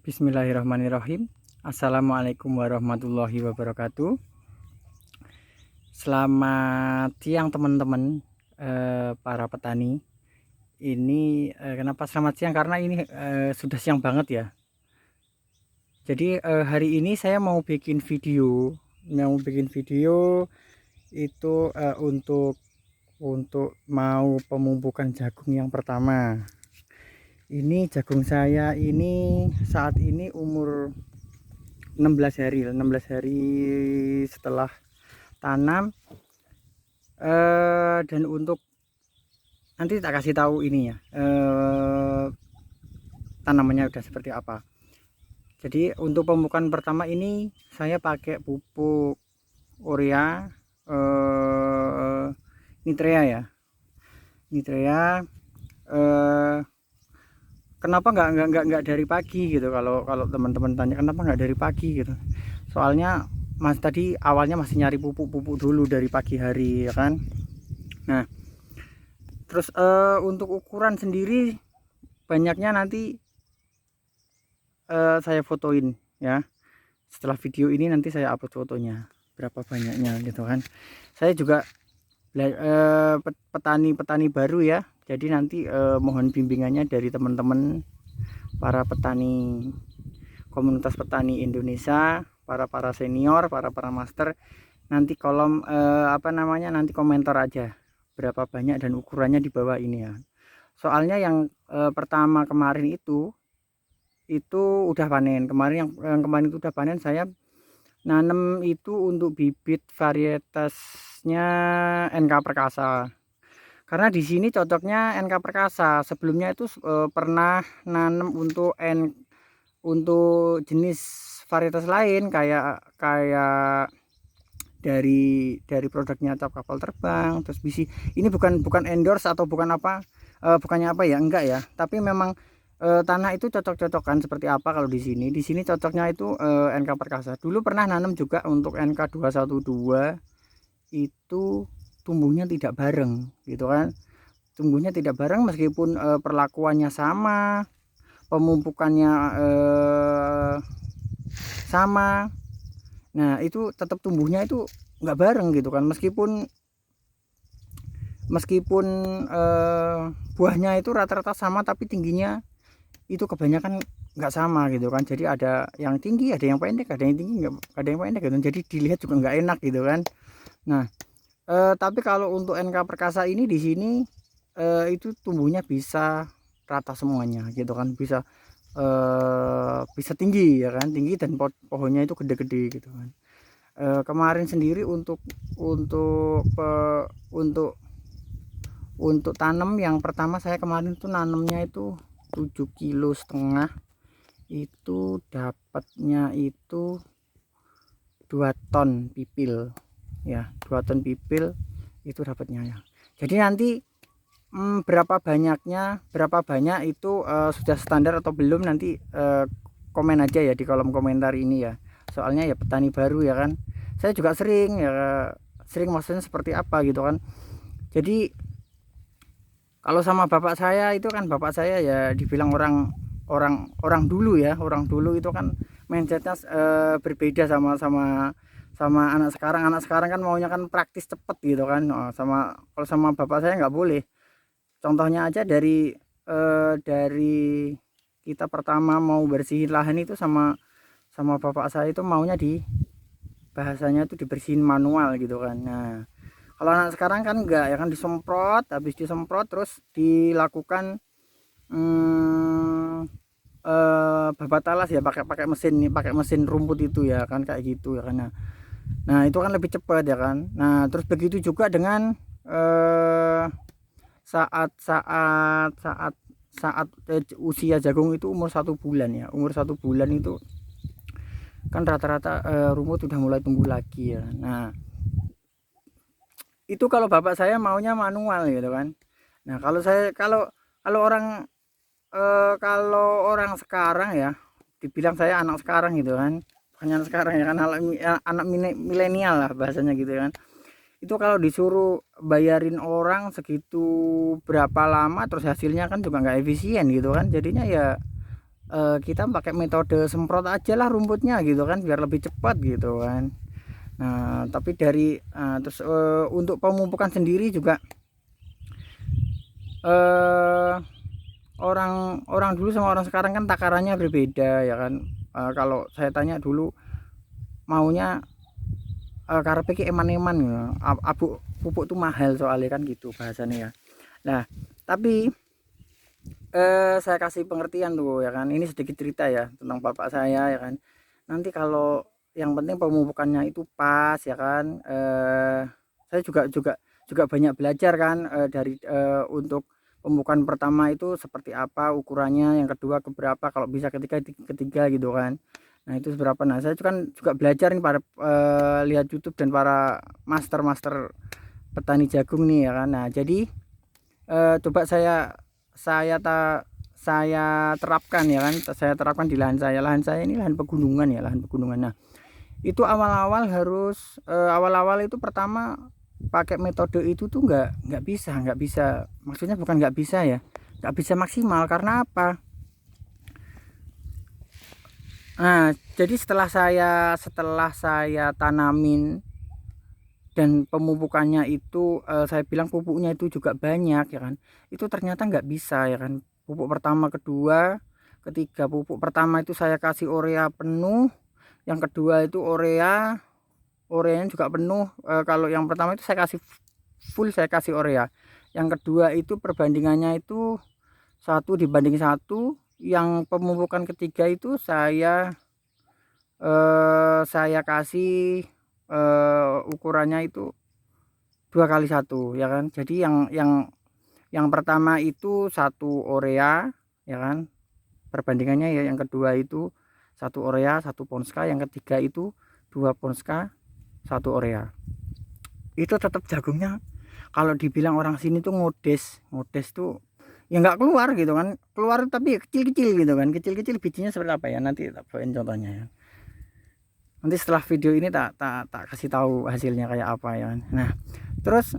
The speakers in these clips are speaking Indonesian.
Bismillahirrahmanirrahim. Assalamualaikum warahmatullahi wabarakatuh. Selamat siang teman-teman, para petani. Ini kenapa selamat siang? Karena ini sudah siang banget ya. Jadi hari ini saya mau bikin video itu untuk mau pemupukan jagung yang pertama. Ini jagung saya ini saat ini umur 16 hari setelah tanam, dan untuk nanti tak kasih tahu ini ya, tanamannya udah seperti apa. Jadi untuk pemupukan pertama ini saya pakai pupuk urea, nitrea ya, kenapa nggak dari pagi gitu. Kalau teman-teman tanya kenapa nggak dari pagi gitu, soalnya Mas tadi awalnya masih nyari pupuk dulu dari pagi hari ya kan. Nah terus untuk ukuran sendiri banyaknya nanti saya fotoin ya, setelah video ini nanti saya upload fotonya berapa banyaknya gitu kan. Saya juga petani baru ya, jadi nanti mohon bimbingannya dari teman-teman para petani, komunitas petani Indonesia, para senior, para master. Nanti kolom nanti komentar aja berapa banyak dan ukurannya di bawah ini ya. Soalnya yang pertama kemarin itu udah panen. Kemarin yang kemarin itu udah panen. Saya nanam itu untuk bibit varietasnya NK Perkasa, karena di sini cocoknya NK Perkasa. Sebelumnya itu pernah nanam untuk jenis varietas lain kayak dari produknya Cap Kapal Terbang, terus bisi. Ini bukan endorse atau bukan apa, bukannya apa ya, enggak ya, tapi memang tanah itu cocok-cocokan seperti apa. Kalau di sini cocoknya itu NK Perkasa. Dulu pernah nanam juga untuk NK 212, itu tumbuhnya tidak bareng gitu kan. Tumbuhnya tidak bareng meskipun perlakuannya sama, pemupukannya sama. Nah itu tetap tumbuhnya itu nggak bareng gitu kan, meskipun buahnya itu rata-rata sama tapi tingginya itu kebanyakan nggak sama gitu kan. Jadi ada yang tinggi, ada yang pendek, ada yang tinggi, nggak ada yang pendek gitu. Jadi dilihat juga nggak enak gitu kan. Nah tapi kalau untuk NK Perkasa ini di sini itu tumbuhnya bisa rata semuanya gitu kan, bisa tinggi ya kan, tinggi, dan pohonnya itu gede-gede gitu kan. Kemarin sendiri untuk tanam yang pertama, saya kemarin tuh nanamnya itu 7,5 kg, itu dapatnya itu 2 ton pipil ya, 2 ton pipil itu dapatnya ya. Jadi nanti berapa banyak itu sudah standar atau belum, nanti komen aja ya di kolom komentar ini ya. Soalnya ya petani baru ya kan, saya juga sering maksudnya seperti apa gitu kan. Jadi kalau sama bapak saya itu kan, bapak saya ya dibilang orang dulu ya, orang dulu itu kan mindsetnya berbeda sama anak sekarang. Anak sekarang kan maunya kan praktis cepet gitu kan. Kalau sama bapak saya nggak boleh. Contohnya aja dari kita pertama mau bersihin lahan itu sama bapak saya itu maunya bahasanya itu dibersihin manual gitu kan. Nah kalau anak sekarang kan enggak ya kan, disemprot, habis disemprot terus dilakukan babat talas ya, pakai mesin rumput itu ya kan, kayak gitu ya kan. Nah itu kan lebih cepat ya kan. Nah terus begitu juga dengan saat usia jagung itu umur 1 bulan ya. Umur 1 bulan itu kan rata-rata rumput udah mulai tumbuh lagi ya. Nah itu kalau bapak saya maunya manual gitu kan. Nah kalau orang sekarang ya, dibilang saya anak sekarang gitu kan, bukan anak sekarang ya kan, anak milenial lah bahasanya gitu kan. Itu kalau disuruh bayarin orang segitu berapa lama, terus hasilnya kan juga nggak efisien gitu kan. Jadinya ya kita pakai metode semprot aja lah rumputnya gitu kan, biar lebih cepat gitu kan. Nah tapi dari terus untuk pemupukan sendiri juga eh orang dulu sama orang sekarang kan takarannya berbeda ya kan. Kalau saya tanya dulu maunya karepe iki eman-eman gitu. Abu pupuk tuh mahal soalnya kan gitu bahasanya ya. Nah tapi saya kasih pengertian tuh ya kan, ini sedikit cerita ya tentang bapak saya ya kan. Nanti kalau yang penting pemupukannya itu pas ya kan. Saya juga banyak belajar kan, dari untuk pemupukan pertama itu seperti apa ukurannya, yang kedua keberapa, kalau bisa ketiga gitu kan. Nah itu seberapa. Nah saya kan juga belajar nih pada lihat YouTube dan para master petani jagung nih ya kan. Nah jadi coba saya terapkan ya kan, saya terapkan di lahan saya ini lahan pegunungan ya, lahan pegunungan. Nah itu awal-awal itu pertama pakai metode itu tuh nggak bisa, maksudnya bukan nggak bisa ya, nggak bisa maksimal. Karena apa? Nah jadi setelah saya tanamin dan pemupukannya itu, saya bilang pupuknya itu juga banyak ya kan, itu ternyata nggak bisa ya kan. Pupuk pertama, kedua, ketiga, pupuk pertama itu saya kasih urea penuh, yang kedua itu ureanya juga penuh. Kalau yang pertama itu saya kasih full, saya kasih urea, yang kedua itu perbandingannya itu 1 dibanding 1, yang pemupukan ketiga itu saya kasih ukurannya itu 2 kali 1 ya kan. Jadi yang pertama itu 1 urea ya kan, perbandingannya ya, yang kedua itu 1 urea 1 Ponska, yang ketiga itu 2 Ponska 1 urea. Itu tetap jagungnya kalau dibilang orang sini tuh ngodes, ngodes tuh ya nggak keluar gitu kan, keluar tapi kecil-kecil gitu kan, kecil-kecil. Bijinya seperti apa ya, nanti tak bawain contohnya ya. Nanti setelah video ini tak kasih tahu hasilnya kayak apa ya. Nah terus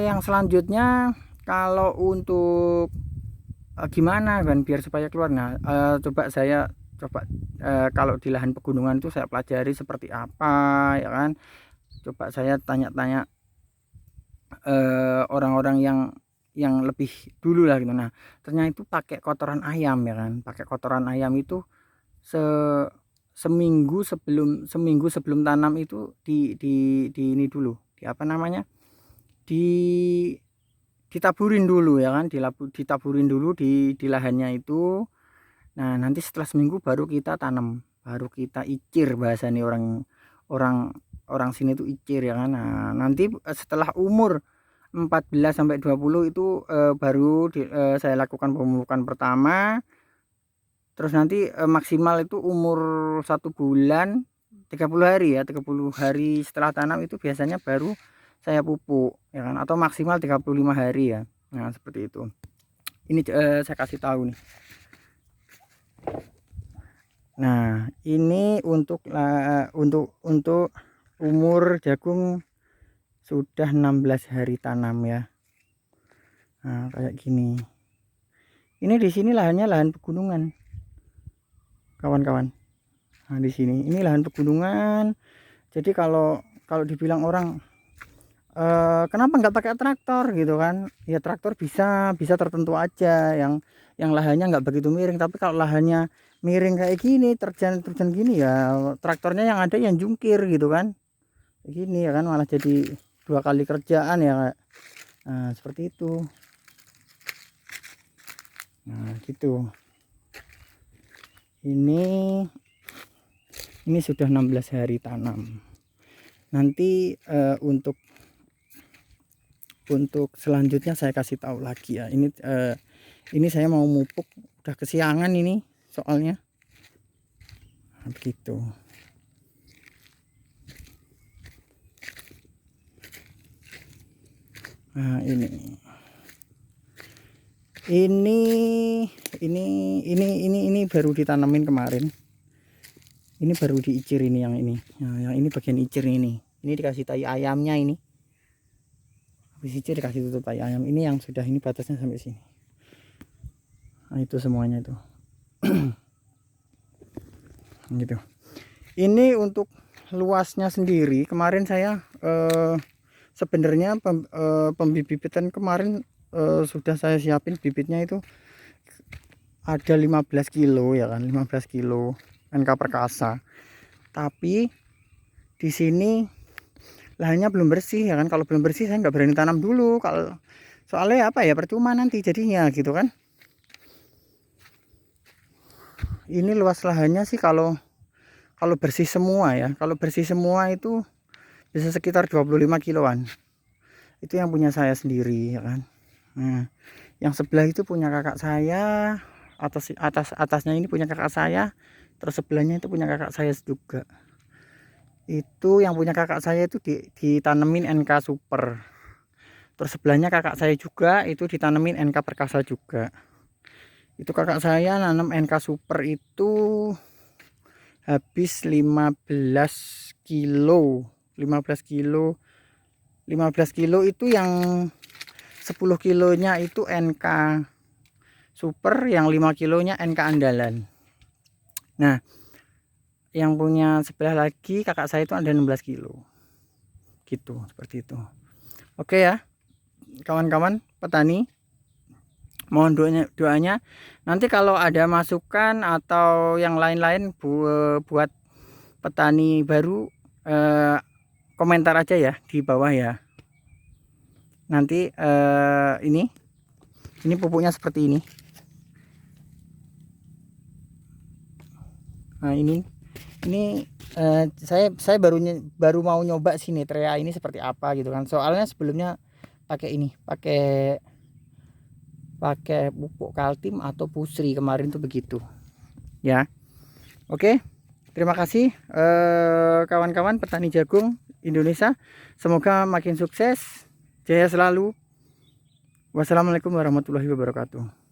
yang selanjutnya kalau untuk gimana kan biar supaya keluar. Nah coba kalau di lahan pegunungan itu saya pelajari seperti apa ya kan. Coba saya tanya-tanya orang-orang yang lebih dulu lah gitu. Nah ternyata itu pakai kotoran ayam ya kan, pakai kotoran ayam itu se seminggu sebelum tanam itu di ini dulu, di apa namanya, di ditaburin dulu ya kan, ditaburin dulu di lahannya itu. Nah nanti setelah seminggu baru kita tanam, baru kita icir, bahasa nih orang orang orang sini tuh icir ya kan. Nah nanti setelah umur 14 sampai 20 itu baru saya lakukan pemupukan pertama. Terus nanti maksimal itu umur 1 bulan 30 hari ya, 30 hari setelah tanam itu biasanya baru saya pupuk ya kan, atau maksimal 35 hari ya. Nah seperti itu. Ini saya kasih tahu nih. Nah ini untuk umur jagung sudah 16 hari tanam ya. Nah kayak gini. Ini di sini lahannya lahan pegunungan kawan-kawan. Nah di sini ini lahan pegunungan. Jadi kalau dibilang orang kenapa nggak pakai traktor gitu kan, ya traktor bisa tertentu aja yang lahannya nggak begitu miring. Tapi kalau lahannya miring kayak gini, terjang gini ya, traktornya yang ada yang jungkir gitu kan, kayak gini ya kan, malah jadi 2 kali kerjaan ya. Nah seperti itu. Nah gitu. Ini sudah 16 hari tanam. Nanti untuk selanjutnya saya kasih tahu lagi ya. Ini saya mau mupuk, udah kesiangan ini soalnya. Nah, begitu. Nah ini baru ditanamin kemarin. Ini baru diicir ini yang ini. Nah, yang ini bagian icir ini. Ini dikasih tai ayamnya ini. Habis icir dikasih tutup tai ayam. Ini yang sudah, ini batasnya sampai sini. Nah itu semuanya itu. gitu. Ini untuk luasnya sendiri kemarin saya sebenarnya pembibitan kemarin sudah saya siapin bibitnya itu ada 15 kilo ya kan, 15 kilo NK Perkasa. Tapi di sini lahannya belum bersih ya kan. Kalau belum bersih saya nggak berani tanam dulu, kalau soalnya apa ya, percuma nanti jadinya gitu kan. Ini luas lahannya sih kalau bersih semua ya, kalau bersih semua itu bisa sekitar 25 kiloan. Itu yang punya saya sendiri ya kan. Nah, yang sebelah itu punya kakak saya, atasnya ini punya kakak saya, terus sebelahnya itu punya kakak saya juga. Itu yang punya kakak saya itu ditanemin NK Super. Terus sebelahnya kakak saya juga itu ditanemin NK Perkasa juga. Itu kakak saya nanam NK Super itu habis 15 kilo. 15 kilo. 15 kilo itu yang 10 kilonya itu NK Super, yang 5 kilonya NK Andalan. Nah, yang punya sebelah lagi kakak saya itu ada 16 kilo. Gitu, seperti itu. Oke ya, kawan-kawan petani, mohon doanya. Nanti kalau ada masukan atau yang lain-lain buat petani baru, komentar aja ya di bawah ya. Nanti ini pupuknya seperti ini. Nah ini saya baru mau nyoba sini Nitrea ini seperti apa gitu kan. Soalnya sebelumnya pakai ini, pakai pupuk Kaltim atau Pusri kemarin tuh begitu ya. Oke, terima kasih kawan-kawan petani jagung Indonesia, semoga makin sukses, jaya selalu. Wassalamualaikum warahmatullahi wabarakatuh.